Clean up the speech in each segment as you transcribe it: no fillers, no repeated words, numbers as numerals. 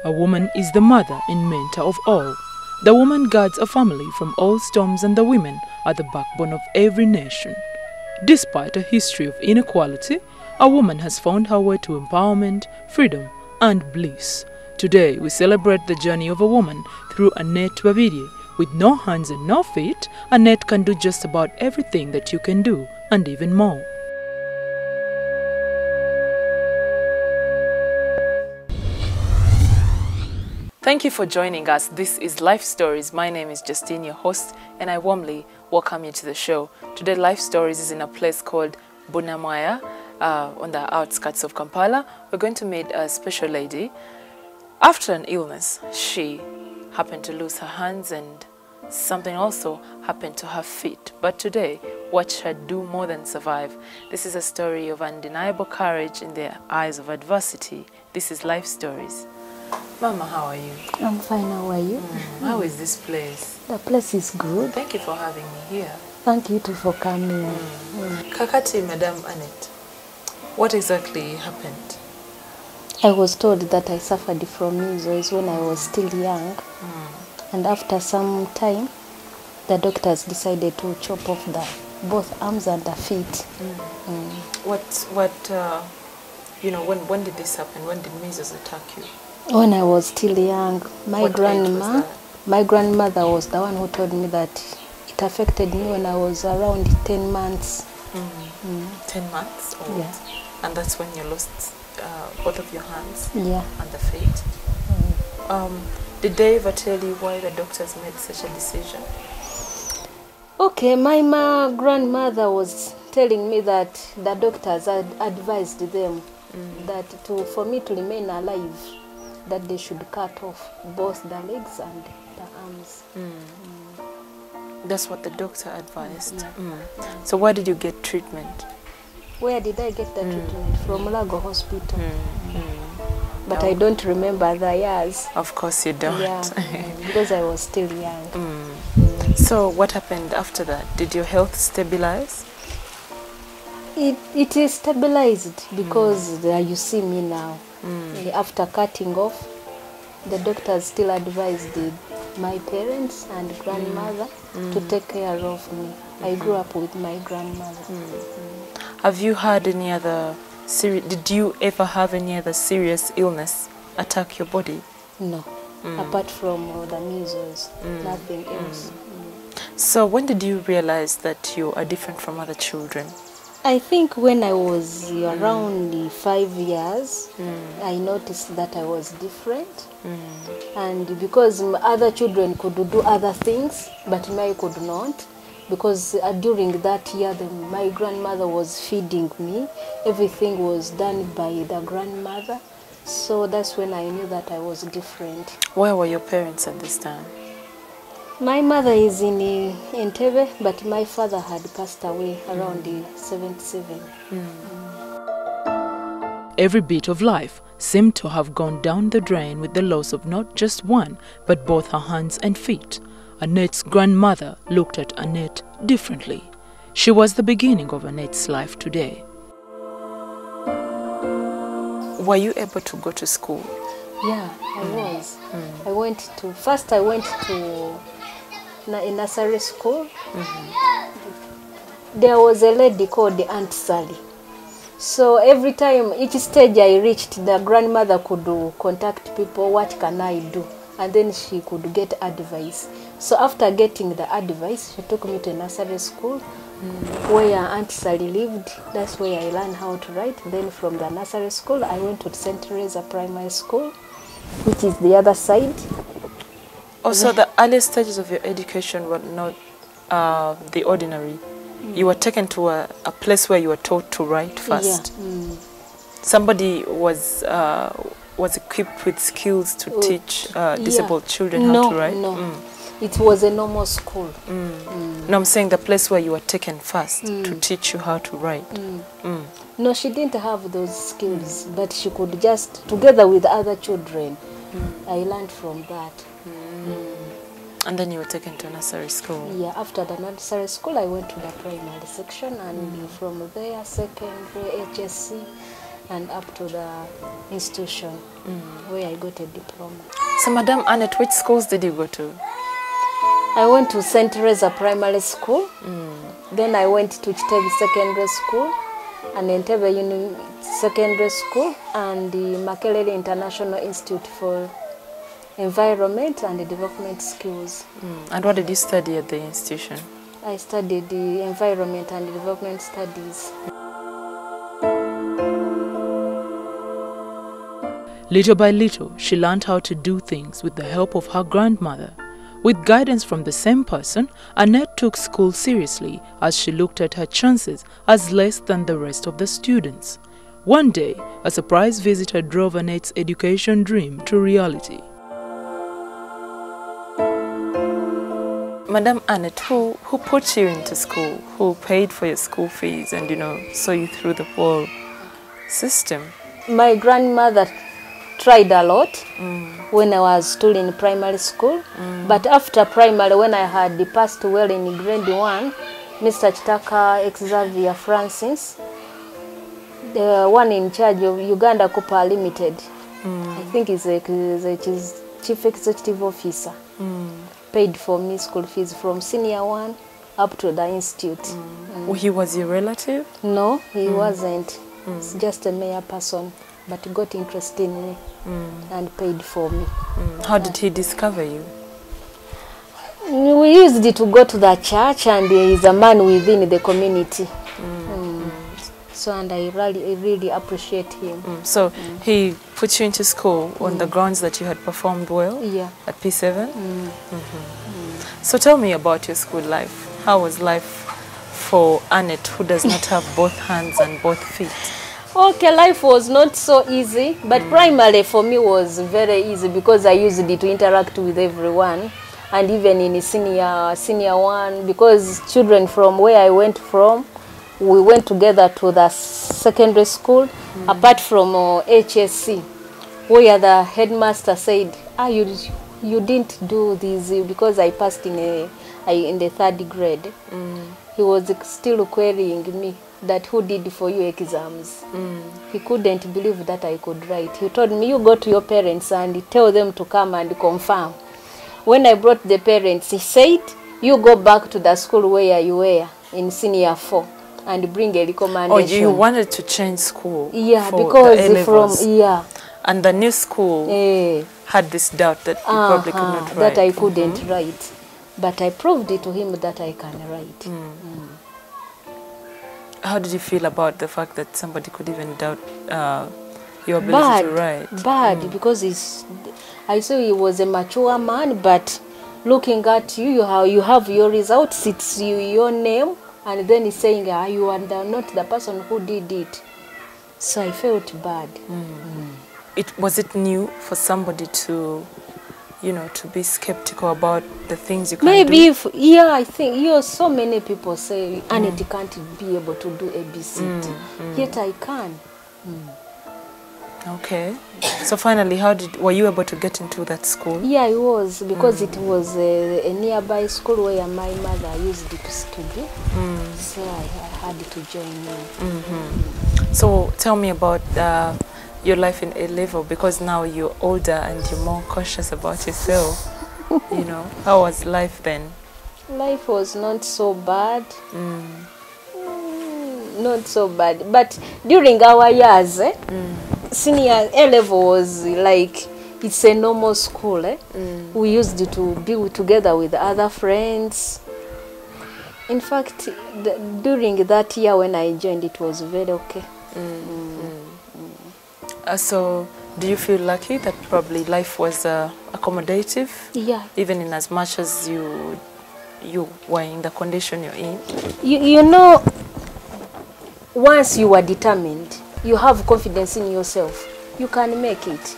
A woman is the mother and mentor of all. The woman guards a family from all storms, and the women are the backbone of every nation. Despite a history of inequality, a woman has found her way to empowerment, freedom, and bliss. Today, we celebrate the journey of a woman through Annet Babirye. With no hands and no feet, Annet can do just about everything that you can do, and even more. Thank you for joining us. This is Life Stories. My name is Justine, your host, and I warmly welcome you to the show. Today, Life Stories is in a place called Bunamwaya, on the outskirts of Kampala. We're going to meet a special lady. After an illness, she happened to lose her hands, and something also happened to her feet. But today, watch her do more than survive. This is a story of undeniable courage in the eyes of adversity. This is Life Stories. Mama, how are you? I'm fine, how are you? How is this place? The place is good. Thank you for having me here. Thank you too for coming. Kakati, Madam Annet, what exactly happened? I was told that I suffered from measles when I was still young. And after some time, the doctors decided to chop off both arms and the feet. When did this happen? When did measles attack you? When I was still young, my What age was that? grandmother was the one who told me that it affected me when I was around 10 months. 10 months old? Yeah. And that's when you lost both of your hands? Yeah. And the feet? Did they ever tell you why the doctors made such a decision? Okay, my grandmother was telling me that the doctors had advised them that for me to remain alive, that they should cut off both the legs and the arms. That's what the doctor advised. Yeah. So where did you get treatment? Where did I get the treatment? From Lago Hospital. But I don't remember the years. Of course you don't. Yeah, because I was still young. So what happened after that? Did your health stabilize? It is stabilized because you see me now. After cutting off, the doctors still advised my parents and grandmother to take care of me. I grew up with my grandmother. Have you had any other did you ever have any other serious illness attack your body? No, apart from the measles, nothing else. So when did you realize that you are different from other children? I think when I was around 5 years, I noticed that I was different. And because other children could do other things, but I could not. Because during that year, my grandmother was feeding me. Everything was done by the grandmother. So that's when I knew that I was different. Where were your parents at this time? My mother is in NTV, but my father had passed away around 77. Every bit of life seemed to have gone down the drain with the loss of not just one, but both her hands and feet. Annet's grandmother looked at Annet differently. She was the beginning of Annet's life today. Were you able to go to school? Yeah, I was. I went to a nursery school. There was a lady called Aunt Sally. So every time, each stage I reached, the grandmother could contact people, what can I do? And then she could get advice. So after getting the advice, she took me to nursery school where Aunt Sally lived. That's where I learned how to write. Then from the nursery school, I went to St. Teresa Primary School, which is the other side. Also, the earliest stages of your education were not the ordinary. You were taken to a place where you were taught to write first. Yeah. Somebody was equipped with skills to teach disabled children how to write? No, it was a normal school. No, I'm saying the place where you were taken first to teach you how to write. No, she didn't have those skills, but she could just, together with other children, I learned from that. And then you were taken to nursery school? Yeah, after the nursery school, I went to the primary section, and from there, secondary, HSC, and up to the institution where I got a diploma. So, Madam Annet, which schools did you go to? I went to St. Teresa Primary School. Then I went to NTV Secondary School and NTV Secondary School and the Makerere International Institute for Environment and Development Skills. And what did you study at the institution? I studied the Environment and Development Studies. Little by little, she learned how to do things with the help of her grandmother. With guidance from the same person, Annet took school seriously as she looked at her chances as less than the rest of the students. One day, a surprise visitor drove Annette's education dream to reality. Madam Annet, who put you into school? Who paid for your school fees and, saw you through the whole system? My grandmother tried a lot when I was still in primary school. But after primary, when I had passed well in grade 1, Mr. Chitaka Xavier Francis, the one in charge of Uganda Copper Limited, I think is chief executive officer, paid for me school fees from senior 1 up to the institute. He was your relative? No, he wasn't. It's just a mere person, but he got interested in me and paid for me. How did he discover you? We used to go to the church, and he's a man within the community. So, and I really appreciate him. So he put you into school on the grounds that you had performed well at P7? So tell me about your school life. How was life for Annet, who does not have both hands and both feet? Okay, life was not so easy, but primarily for me was very easy because I used it to interact with everyone. And even in senior 1, because children from where I went from, we went together to the secondary school, apart from HSC, where the headmaster said, you didn't do this because I passed in the 3rd grade. He was still querying me that who did for you exams. He couldn't believe that I could write. He told me, you go to your parents and tell them to come and confirm. When I brought the parents, he said, you go back to the school where you were in senior 4 and bring a recommendation. Oh, you wanted to change school? Yeah, for because the from, And the new school had this doubt that you probably could not write. That I couldn't write. But I proved it to him that I can write. How did you feel about the fact that somebody could even doubt your ability to write? Bad, because I saw he was a mature man, but looking at you, you have your results, it's your name, and then he's saying, you are not the person who did it. So I felt bad. Was it new for somebody to, to be skeptical about the things you can do? Maybe, I think, so many people say, Annet can't be able to do ABCD. Yet I can. Okay. So finally, were you able to get into that school? Yeah, I was, because it was a nearby school where my mother used it to be. So I had to join in. So tell me about your life in A-level, because now you're older and you're more cautious about yourself. How was life then? Life was not so bad. Not so bad. But during our years, senior A-level was like, it's a normal school. We used to be together with other friends. In fact, during that year when I joined, it was very okay. So, do you feel lucky that probably life was accommodative? Yeah. Even in as much as you were in the condition you're in? You know, once you are determined, you have confidence in yourself, you can make it.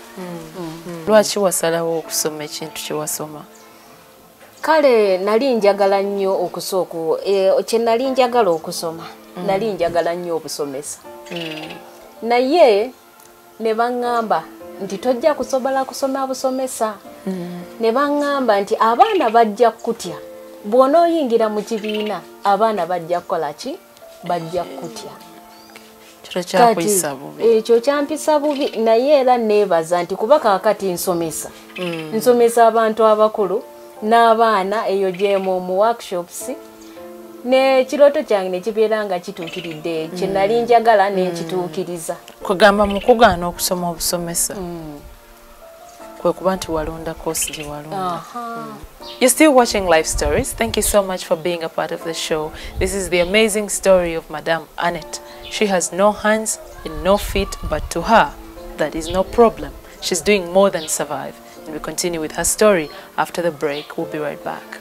Lwaki wasalawo okusoma ekintu kye wasoma? Kale nali njagala nnyo okusooka, kye nali njagala okusoma, nali njagala nnyo obusomesa. Naye ne baŋŋamba nti tojja kusobola kusoma busomesa. Ne baŋŋamba nti abaana bajja kutya. Bw'onooyingira mu kibiina, abaana bajja kukola ki? Bajja kutya. Kyampisa bubi. Ekyo kyampisa bubi naye era neebaza nti kuba kaakati nsomesa. Nsomesa abantu abakulu n'abaana eyo gyemu mu workshops. Ne kirooto kyange ne kibeera nga kituukiridde kye nali njagala n'ekituukiriza. Kugamba mu kugaana okusoma obusomesa. Kwe kuba nti walonda kosi gye walonda. You're still watching Life Stories. Thank you so much for being a part of the show. This is the amazing story of Madame Annet. She has no hands and no feet, but to her, that is no problem. She's doing more than survive. And we continue with her story after the break. We'll be right back.